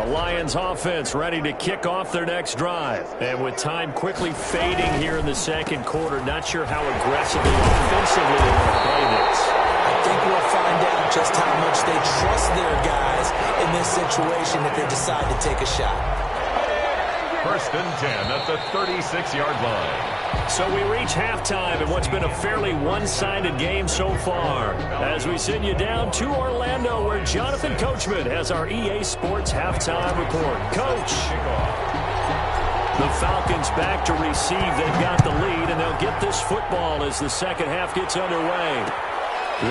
The Lions offense ready to kick off their next drive. And with time quickly fading here in the second quarter, not sure how aggressively offensively they want to play this. I think we'll find out just how much they trust their guys in this situation if they decide to take a shot. 1st and 10 at the 36-yard line. So we reach halftime in what's been a fairly one-sided game so far. As we send you down to Orlando, where Jonathan Coachman has our EA Sports halftime report. Coach. The Falcons back to receive. They've got the lead, and they'll get this football as the second half gets underway.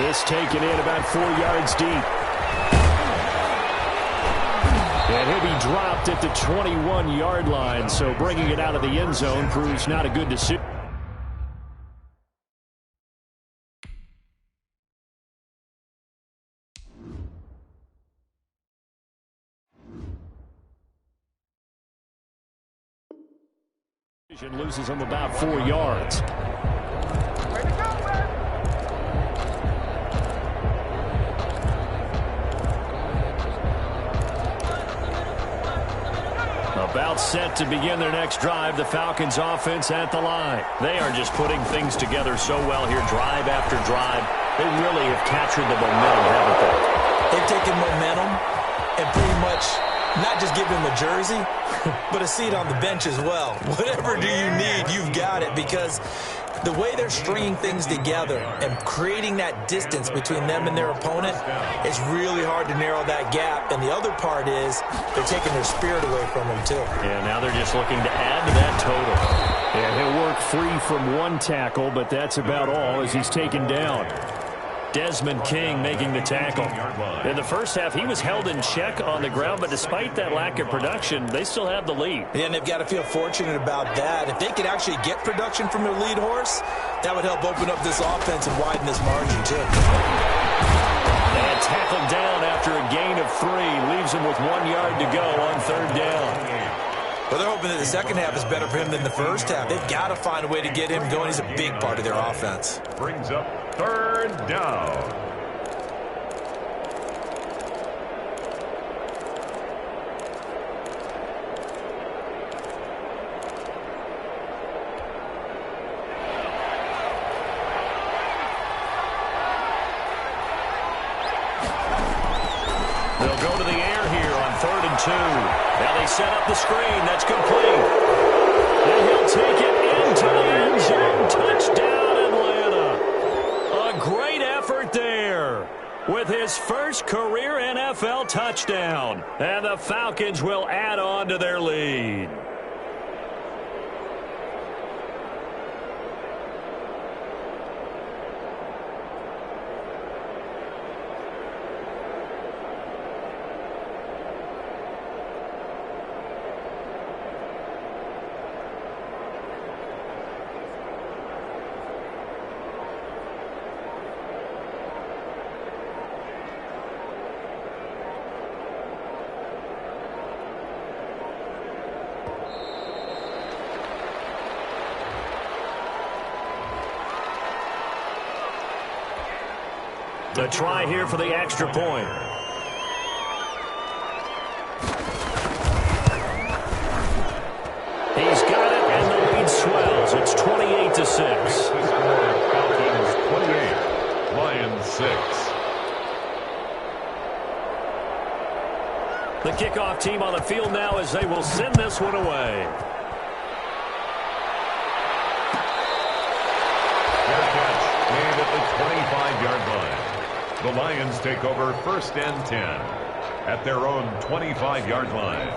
This taken in about 4 yards deep. And he'll be dropped at the 21-yard line, so bringing it out of the end zone proves not a good decision. Loses him about 4 yards. About set to begin their next drive, the Falcons offense at the line. They are just putting things together so well here, drive after drive. They really have captured the momentum, haven't they? They've taken momentum and pretty much not just give him a jersey, but a seat on the bench as well. Whatever do you need, you've got it, because the way they're stringing things together and creating that distance between them and their opponent, it's really hard to narrow that gap. And the other part is they're taking their spirit away from them, too. Yeah, now they're just looking to add to that total. And he'll work free from one tackle, but that's about all as he's taken down. Desmond King making the tackle. In the first half, he was held in check on the ground, but despite that lack of production, they still have the lead. Yeah, and they've got to feel fortunate about that. If they could actually get production from their lead horse, that would help open up this offense and widen this margin, too. And tackled down after a gain of 3. Leaves him with 1 yard to go on 3rd down. Well, they're hoping that the second half is better for him than the first half. They've got to find a way to get him going. He's a big part of their offense. Brings up 3rd down. They'll go to the air here on 3rd and 2. Now they set up the screen. That's complete. And he'll take it into the end zone. Touchdown, Atlanta. A great effort there with his first career NFL touchdown. And the Falcons will add on to their lead. The try here for the extra point. He's got it, and the lead swells. It's 28-6. Falcons 28, Lions 6. The kickoff team on the field now as they will send this one away. Fair catch made at the 25-yard line. The Lions take over 1st and 10 at their own 25-yard line.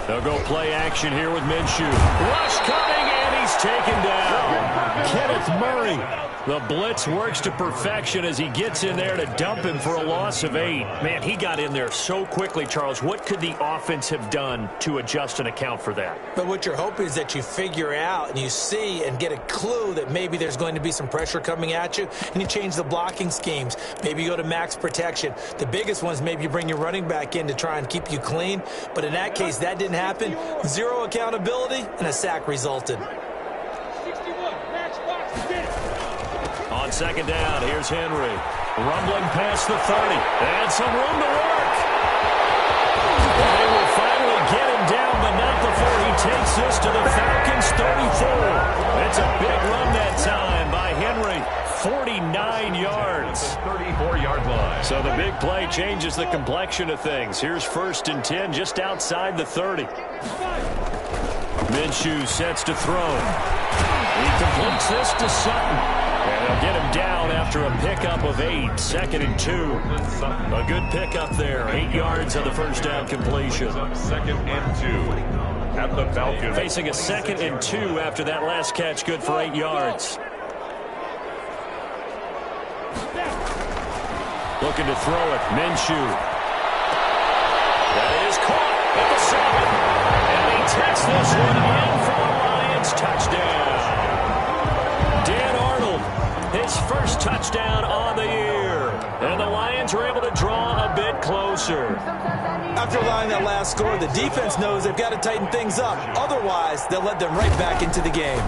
They'll go play action here with Minshew. Rush coming, and he He's taken down. Kenneth Murray. The blitz works to perfection as he gets in there to dump him for a loss of 8. Man, he got in there so quickly, Charles. What could the offense have done to adjust and account for that? But what you're hoping is that you figure out and you see and get a clue that maybe there's going to be some pressure coming at you, and you change the blocking schemes. Maybe you go to max protection. The biggest ones, maybe you bring your running back in to try and keep you clean. But in that case, that didn't happen. Zero accountability, and a sack resulted. On second down, here's Henry. Rumbling past the 30. And some room to work. And they will finally get him down, but not before he takes this to the Falcons' 34. It's a big run that time by Henry. 49 yards. 34-yard line. So the big play changes the complexion of things. Here's 1st and 10 just outside the 30. Minshew sets to throw. He completes this to Sutton. And they'll get him down after a pickup of 8. 2nd and 2. A good pickup there. 8 yards on the first down completion. 2nd and 2 at the Falcons. Facing a 2nd and 2 after that last catch. Good for 8 yards. Looking to throw it. Minshew. That is caught at the 7. And he takes this one in for the Lions. Touchdown. Dan Arnold, his first touchdown on the year. And the Lions are able to draw a bit closer. After allowing that last score, the defense knows they've got to tighten things up. Otherwise, they'll let them right back into the game.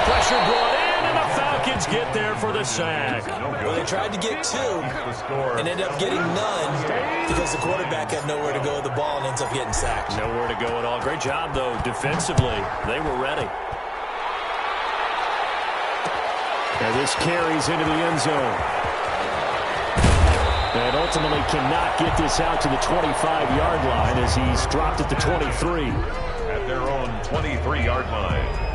Pressure brought in, and the Falcons get there for the sack. Well, they tried to get 2 and ended up getting none because the quarterback had nowhere to go with the ball and ends up getting sacked. Nowhere to go at all. Great job, though, defensively. They were ready. And this carries into the end zone. And ultimately cannot get this out to the 25-yard line as he's dropped at the 23. At their own 23-yard line.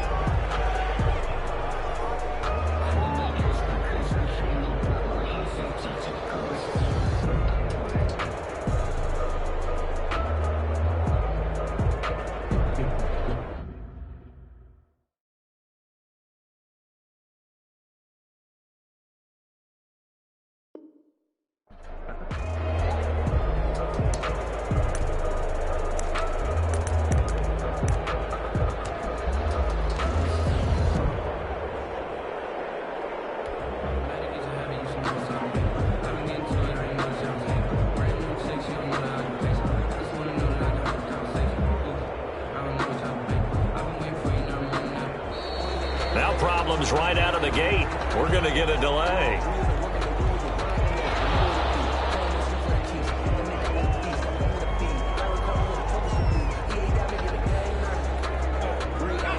Problems right out of the gate. We're going to get a delay.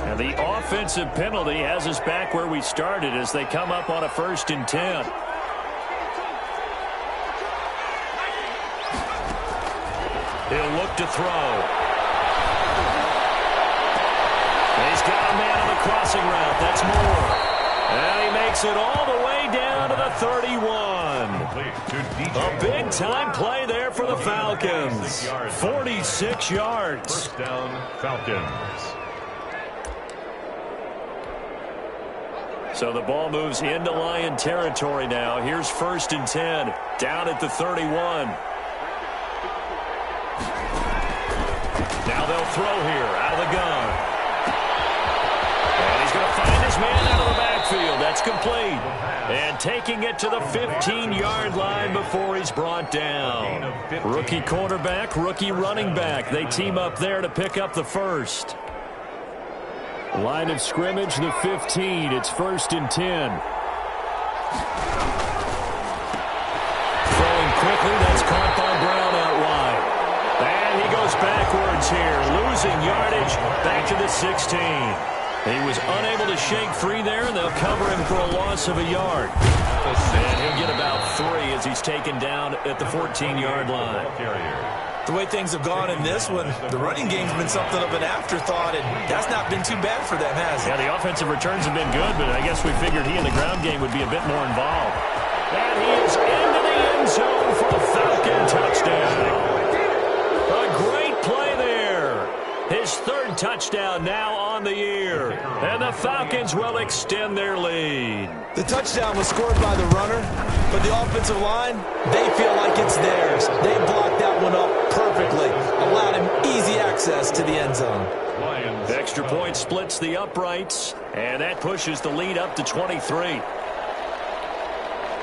And the offensive penalty has us back where we started as they come up on a 1st and 10. He'll look to throw. He's got a man on the crossing route. That's Moore. And he makes it all the way down to the 31. A big-time play there for the Falcons. 46 yards. First down, Falcons. So the ball moves into Lion territory now. Here's 1st and 10. Down at the 31. Now they'll throw here out of the gun. He's going to find his man out of the backfield. That's complete. And taking it to the 15-yard line before he's brought down. Rookie quarterback, rookie running back. They team up there to pick up the first. Line of scrimmage, the 15. It's 1st and 10. Throwing quickly. That's caught by Brown out wide. And he goes backwards here. Losing yardage back to the 16. He was unable to shake free there, and they'll cover him for a loss of a yard. And he'll get about 3 as he's taken down at the 14-yard line. The way things have gone in this one, the running game's been something of an afterthought, and that's not been too bad for them, has it? Yeah, the offensive returns have been good, but I guess we figured he in the ground game would be a bit more involved. And he is into the end zone for a Falcon touchdown. A great play there. His 3rd touchdown now on And the Falcons will extend their lead. The touchdown was scored by the runner, but the offensive line, they feel like it's theirs. They blocked that one up perfectly, allowed him easy access to the end zone. Extra point splits the uprights, and that pushes the lead up to 23.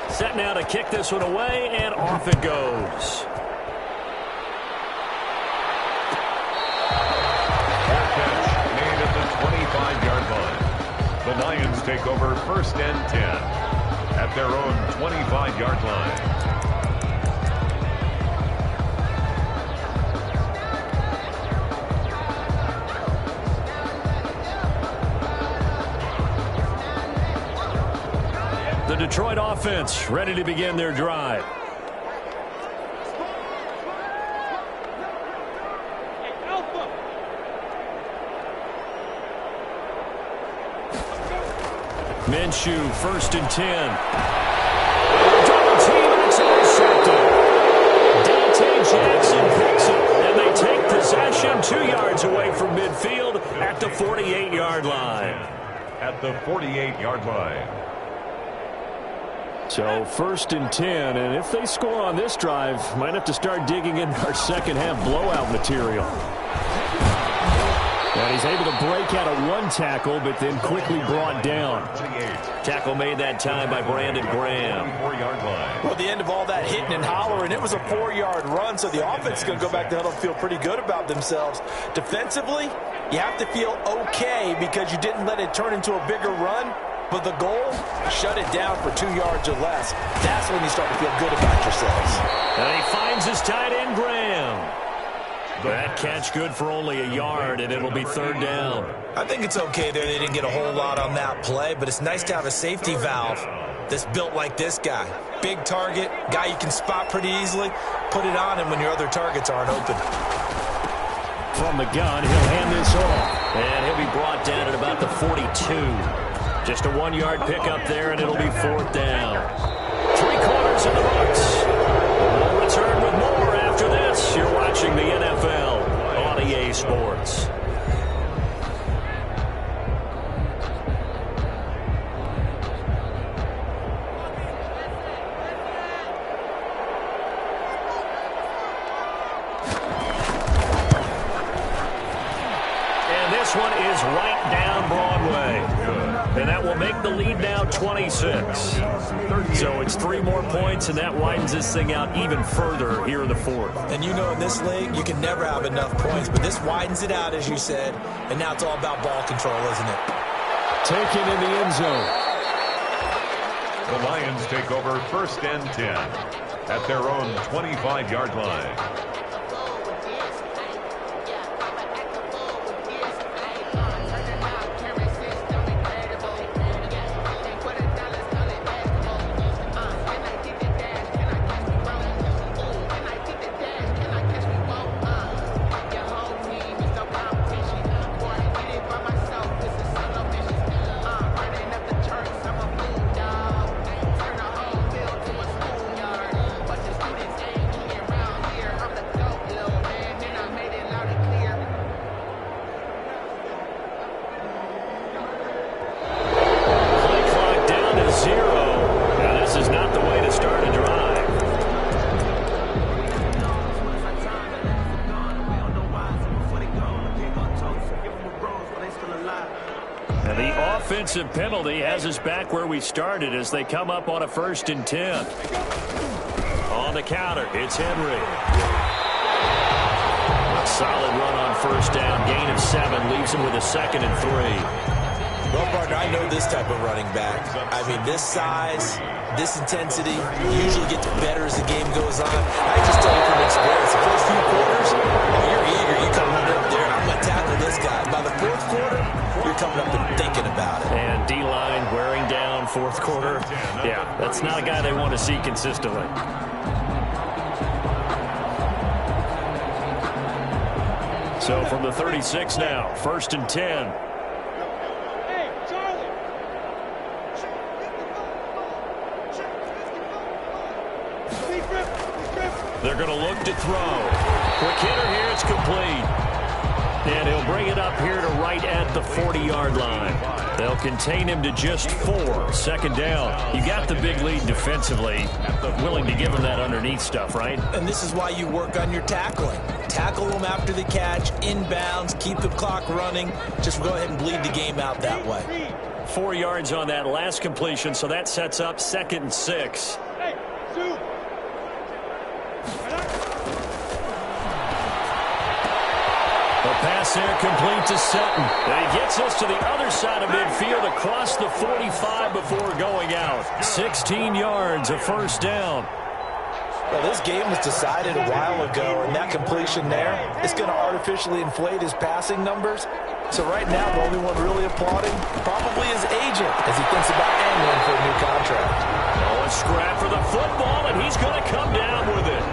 Set now to kick this one away, and off it goes. Made at the 25-yard line. The Lions take over 1st and 10 at their own 25-yard line. The Detroit offense ready to begin their drive. Minshew, 1st and 10. Double team, and it's intercepted. Dante Jackson picks it, and they take possession 2 yards away from midfield at the 48-yard line. At the 48-yard line. So 1st and 10, and if they score on this drive, might have to start digging in our second half blowout material. And he's able to break out of one tackle, but then quickly brought down. Tackle made that time by Brandon Graham. 4-yard line. Well, the end of all that hitting and hollering, it was a 4-yard run, so the offense is going to go back to huddle and feel pretty good about themselves. Defensively, you have to feel okay because you didn't let it turn into a bigger run. But the goal, shut it down for 2 yards or less. That's when you start to feel good about yourselves. And he finds his tight end, Graham. That catch good for only a yard, and it'll be 3rd down. I think it's okay there. They didn't get a whole lot on that play, but it's nice to have a safety valve that's built like this guy. Big target, guy you can spot pretty easily. Put it on him when your other targets aren't open. From the gun, he'll hand this off. And he'll be brought down at about the 42. Just a 1-yard pickup there, and it'll be 4th down. 3 quarters in the books. We'll return with more after this. You're watching the NFL on EA Sports. And this one is right down Broadway. And that will make the lead now 26. So it's 3 more points, and that widens this thing out even further here in the 4th. And you know in this league, you can never have enough points, but this widens it out, as you said, and now it's all about ball control, isn't it? Taken in the end zone. The Lions take over 1st and 10 at their own 25-yard line. Offensive penalty has us back where we started as they come up on a 1st and 10. On the counter, it's Henry. A solid run on 1st down. Gain of 7 leaves him with a 2nd and 3. Well, partner, I know this type of running back. I mean, this size, this intensity usually gets better as the game goes on. I just tell you from experience, the first few quarters, oh, you're eager. You come right up there, I'm going to tackle this guy. By the 4th quarter, you're coming up and thinking about it. And D-line wearing down 4th quarter. Yeah, that's not a guy they want to see consistently. So from the 36 now, 1st and 10. They're going to look to throw. Quick hitter here, it's complete. And he'll bring it up here to right at the 40-yard line. They'll contain him to just 4. Second down. You got the big lead defensively, but willing to give him that underneath stuff, right? And this is why you work on your tackling. Tackle them after the catch, inbounds, keep the clock running. Just go ahead and bleed the game out that way. 4 yards on that last completion, so that sets up 2nd and 6. Pass there complete to Sutton. And he gets us to the other side of midfield across the 45 before going out. 16 yards, a first down. Well, this game was decided a while ago, and that completion there is going to artificially inflate his passing numbers. So right now, the only one really applauding probably his agent as he thinks about angling for a new contract. Oh, a scrap for the football, and he's going to come down with it.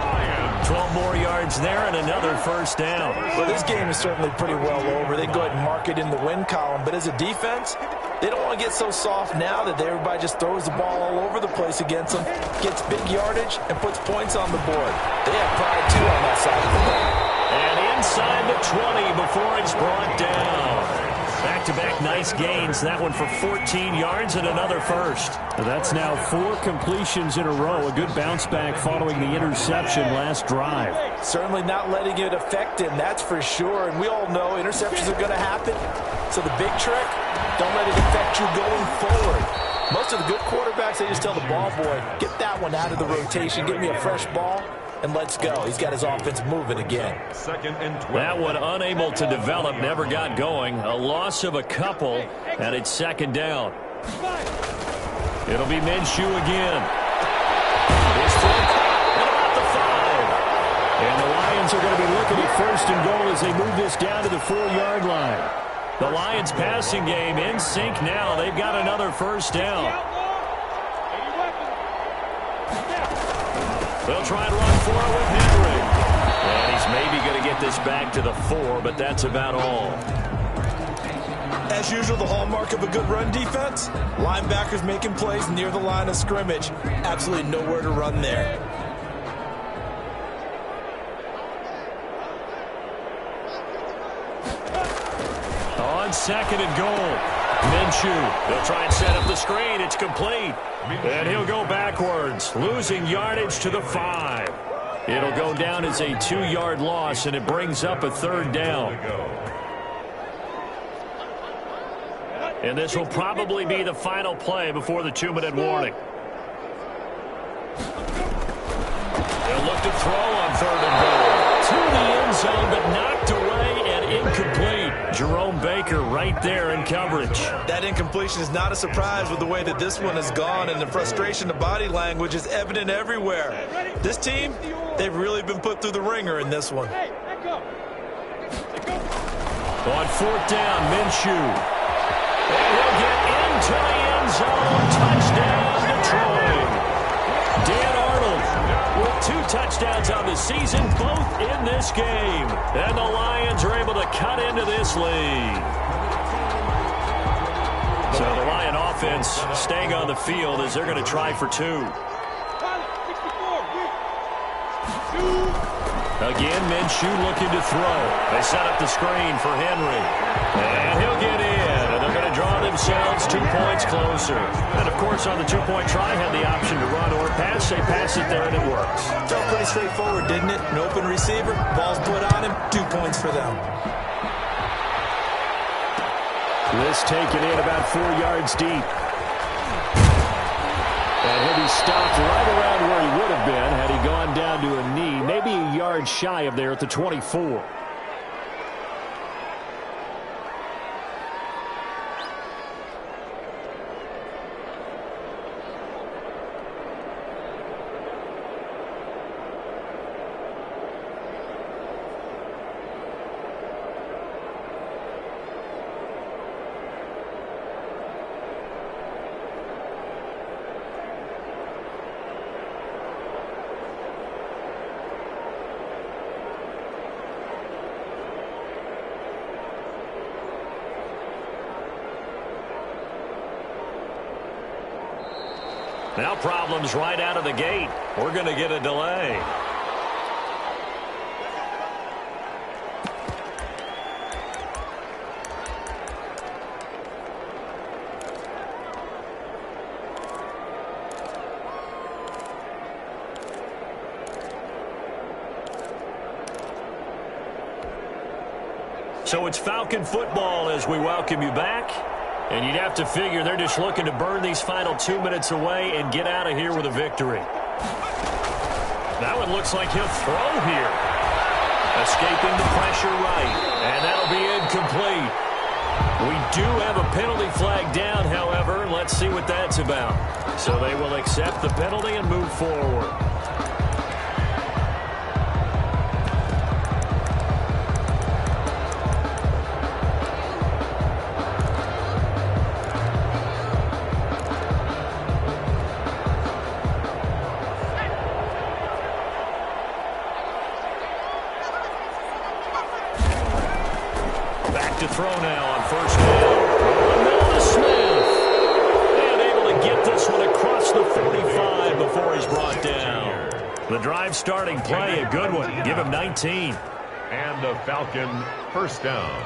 12 more yards there and another first down. Well, this game is certainly pretty well over. They go ahead and mark it in the win column. But as a defense, they don't want to get so soft now that everybody just throws the ball all over the place against them, gets big yardage, and puts points on the board. They have pride, too, on that side of the ball. And inside the 20 before it's brought down. Back-to-back nice gains. That one for 14 yards and another first. That's now 4 completions in a row. A good bounce back following the interception last drive. Certainly not letting it affect him, that's for sure. And we all know interceptions are going to happen. So the big trick, don't let it affect you going forward. Most of the good quarterbacks, they just tell the ball boy, get that one out of the rotation, give me a fresh ball, and let's go. He's got his offense moving again. 2nd and 12. That one unable to develop, never got going. A loss of a couple, and it's 2nd down. It'll be Minshew again. He's full at about the 5. And the Lions are going to be looking at 1st and goal as they move this down to the 4-yard line. The Lions passing game in sync now. They've got another first down. They'll try and run for it with Henry. And he's maybe going to get this back to the 4, but that's about all. As usual, the hallmark of a good run defense, linebackers making plays near the line of scrimmage. Absolutely nowhere to run there. On 2nd and goal. Minshew, they'll try and set up the screen. It's complete. And he'll go backwards, losing yardage to the 5. It'll go down as a 2-yard loss, and it brings up a 3rd down. And this will probably be the final play before the 2-minute warning. They'll look to throw on 3rd and goal. To the end zone, but knocked away and incomplete. Jerome Baker right there in coverage. That incompletion is not a surprise with the way that this one has gone, and the frustration of body language is evident everywhere. This team, they've really been put through the ringer in this one. On 4th down, Minshew. And he'll get into the end zone. Touchdown, Detroit. Dan Arnold with 2 touchdowns on the season, both in this game. And the Lions are able to cut into this lead. So the Lion offense staying on the field as they're going to try for 2. Again, Minshew looking to throw. They set up the screen for Henry. And he'll get in. And they're going to draw themselves 2 points closer. And, of course, on the 2-point try, had the option to run or pass. They pass it there, and it works. Felt pretty straightforward, didn't it? An open receiver, ball's put on him, 2 points for them. This taken in about 4 yards deep. And he'll be stopped right around where he would have been had he gone down to a knee, maybe a yard shy of there at the 24. Now problems right out of the gate. We're going to get a delay. So it's Falcon football as we welcome you back. And you'd have to figure they're just looking to burn these final 2 minutes away and get out of here with a victory. That one looks like he'll throw here. Escaping the pressure right. And that'll be incomplete. We do have a penalty flag down, however. Let's see what that's about. So they will accept the penalty and move forward. To throw now on first down. Now to Smith. And able to get this one across the 45 before he's brought down. The drive starting play, a good one. Give him 19. And a Falcon first down.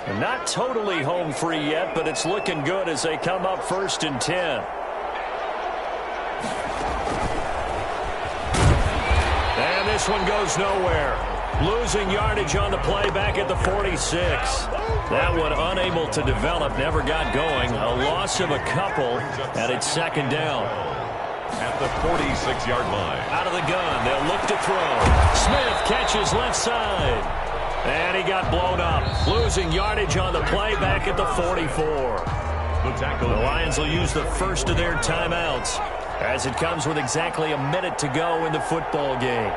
And not totally home free yet, but it's looking good as they come up 1st and 10. And this one goes nowhere. Losing yardage on the play back at the 46. That one unable to develop, never got going. A loss of a couple, and it's 2nd down. At the 46-yard line. Out of the gun, they'll look to throw. Smith catches left side. And he got blown up. Losing yardage on the play back at the 44. The Lions will use the first of their timeouts as it comes with exactly a minute to go in the football game.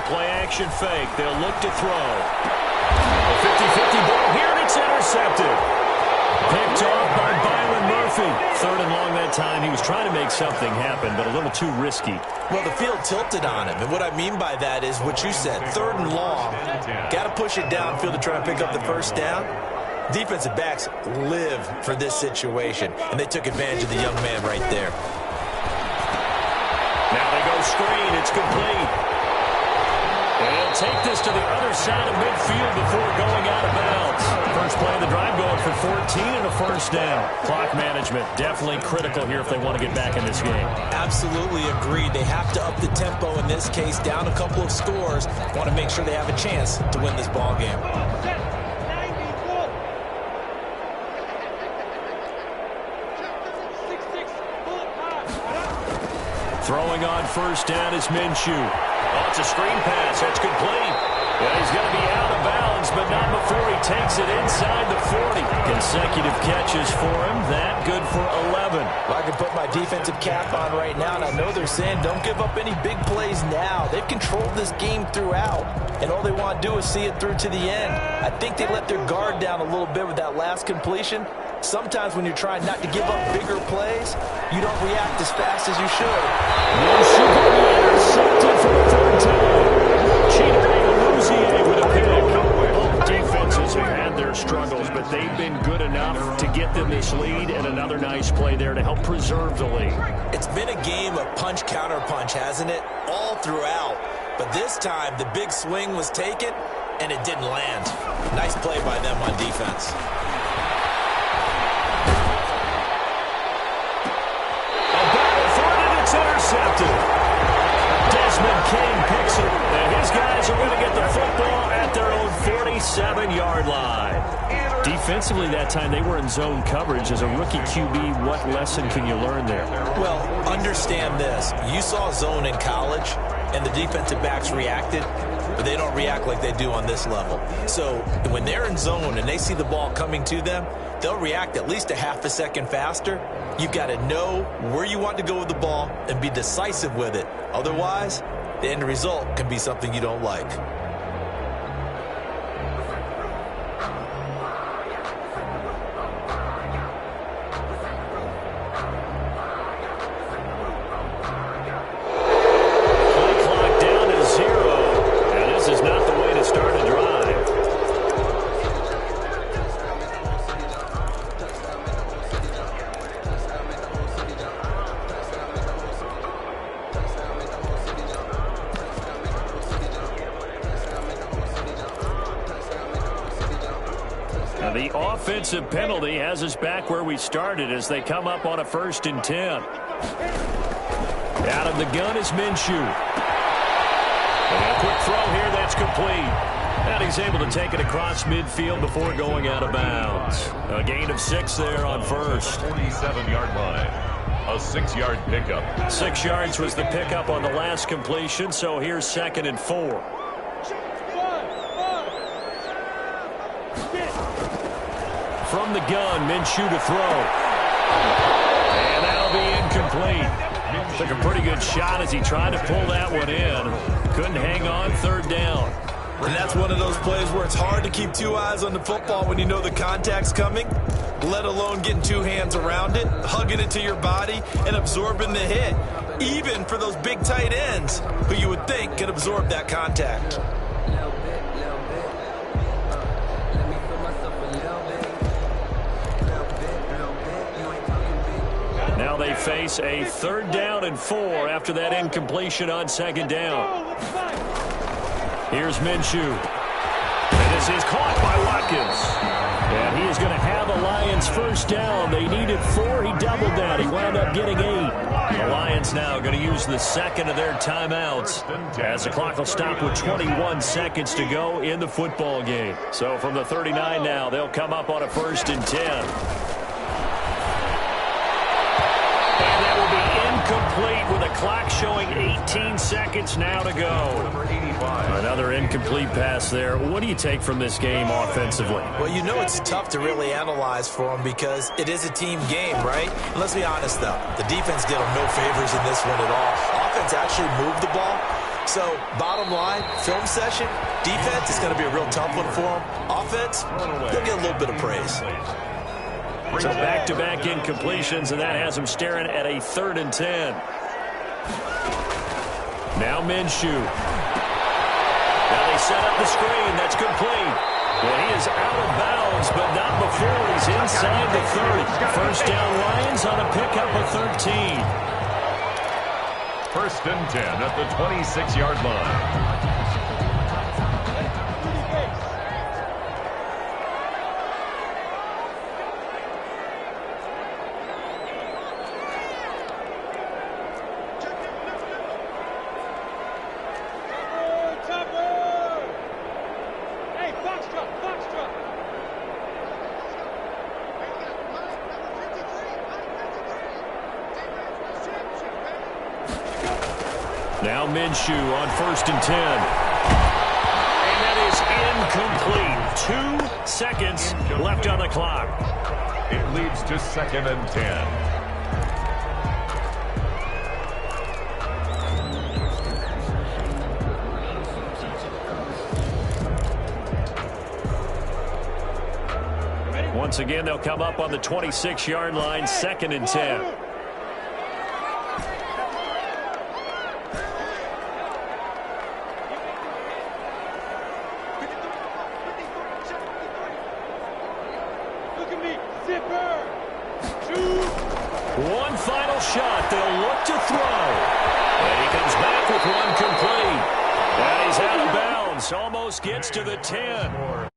Play-action fake. They'll look to throw. A 50-50 ball here, and it's intercepted. Picked off by Byron Murphy. 3rd and long that time. He was trying to make something happen, but a little too risky. Well, the field tilted on him, and what I mean by that is what you said. 3rd and long. Got to push it downfield to try and pick up the first down. Defensive backs live for this situation, and they took advantage of the young man right there. Now they go screen. It's complete. They'll take this to the other side of midfield before going out of bounds. First play of the drive going for 14 and a first down. Clock management definitely critical here if they want to get back in this game. Absolutely agreed. They have to up the tempo in this case, down a couple of scores. Want to make sure they have a chance to win this ball game. Throwing on first down is Minshew. Oh, it's a screen pass. That's complete. Well, he's going to be out of bounds, but not before he takes it inside the 40. Consecutive catches for him. That good for 11. Well, I can put my defensive cap on right now, and I know they're saying don't give up any big plays now. They've controlled this game throughout, and all they want to do is see it through to the end. I think they let their guard down a little bit with that last completion. Sometimes when you're trying not to give up bigger plays, you don't react as fast as you should. Intercepted for the 3rd time. With a pick. Both defenses have had their struggles, but they've been good enough to get them this lead, and another nice play there to help preserve the lead. It's been a game of punch-counter-punch, hasn't it? All throughout. But this time, the big swing was taken, and it didn't land. Nice play by them on defense. It's intercepted. Desmond King picks it, and his guys are going to get the football at their own 47-yard line. Defensively that time, they were in zone coverage. As a rookie QB, what lesson can you learn there? Well, understand this. You saw zone in college, and the defensive backs reacted, but they don't react like they do on this level. So when they're in zone and they see the ball coming to them, they'll react at least a half a second faster. You've got to know where you want to go with the ball and be decisive with it. Otherwise, the end result can be something you don't like. Play clock down to 0, and this is not the way to start a drive. The offensive penalty has us back where we started as they come up on a 1st and 10. Out of the gun is Minshew. And a quick throw here, that's complete. And he's able to take it across midfield before going out of bounds. A gain of 6 there on first. 47-yard line. A 6-yard pickup. 6 yards was the pickup on the last completion, so here's 2nd and 4. From the gun, Minshew to throw. And that'll be incomplete. Took a pretty good shot as he tried to pull that one in. Couldn't hang on, 3rd down. And that's one of those plays where it's hard to keep 2 eyes on the football when you know the contact's coming, let alone getting 2 hands around it, hugging it to your body, and absorbing the hit, even for those big tight ends who you would think could absorb that contact. Now they face a 3rd down and 4 after that incompletion on 2nd down. Here's Minshew. And this is caught by Watkins. And he is going to have a Lions 1st down. They needed 4. He doubled that. He wound up getting 8. The Lions now going to use the 2nd of their timeouts as the clock will stop with 21 seconds to go in the football game. So from the 39 now, they'll come up on a 1st and 10. Complete with a clock showing 18 seconds now to go. Another incomplete pass there. What do you take from this game offensively? Well, you know it's tough to really analyze for them because it is a team game, right? And let's be honest, though. The defense did them no favors in this one at all. Offense actually moved the ball. So, bottom line, film session, defense is going to be a real tough one for them. Offense, they'll get a little bit of praise. So back-to-back incompletions, and that has him staring at a 3rd and 10. Now Minshew. Now they set up the screen. That's complete. Well, he is out of bounds, but not before he's inside the 30. 1st down Lions on a pickup of 13. 1st and 10 at the 26-yard line. Now Minshew on 1st and 10. And that is incomplete. 2 seconds left on the clock. It leads to 2nd and 10. Once again, they'll come up on the 26-yard line, 2nd and 10. One final shot. They'll look to throw. And he comes back with one complete. And he's out of bounds. Almost gets to the 10.